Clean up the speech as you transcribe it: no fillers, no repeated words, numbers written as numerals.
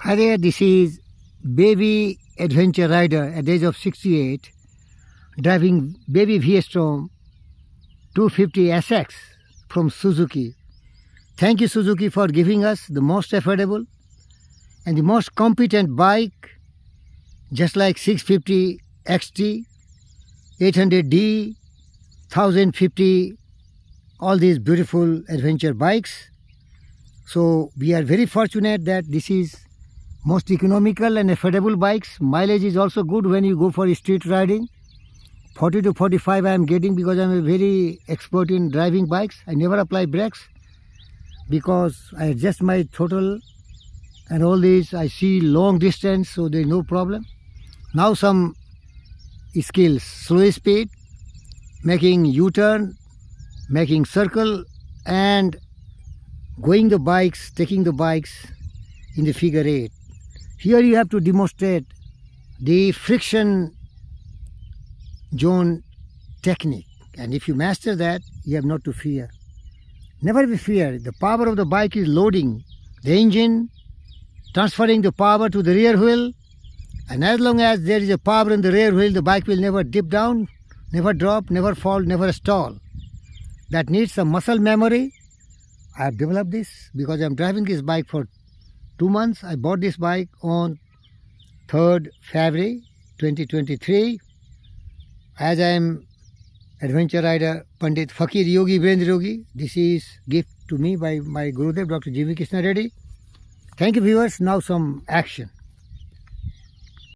Hi there, this is baby adventure rider at the age of 68 driving baby VStrom 250 SX from Suzuki. Thank you Suzuki for giving us the most affordable and the most competent bike, just like 650 XT, 800D, 1050, all these beautiful adventure bikes. So we are very fortunate that this is most economical and affordable bikes. Mileage is also good when you go for street riding. 40 to 45 I am getting because I am a very expert in driving bikes. I never apply brakes because I adjust my throttle and all this. I see long distance, so there is no problem. Now some skills: slow speed, making U-turn, making circle, and taking the bikes in the figure 8. Here you have to demonstrate the friction zone technique, and if you master that, you have not to fear. Never be fear. The power of the bike is loading the engine, transferring the power to the rear wheel, and as long as there is a power in the rear wheel, the bike will never dip down, never drop, never fall, never stall. That needs some muscle memory. I have developed this because I am driving this bike for 2 months. I bought this bike on 3rd February 2023. As I am adventure rider Pandit Fakir Yogi Virendra Yogi, this is gift to me by my Gurudev Dr. G.V. Krishna Reddy. Thank you viewers. Now some action.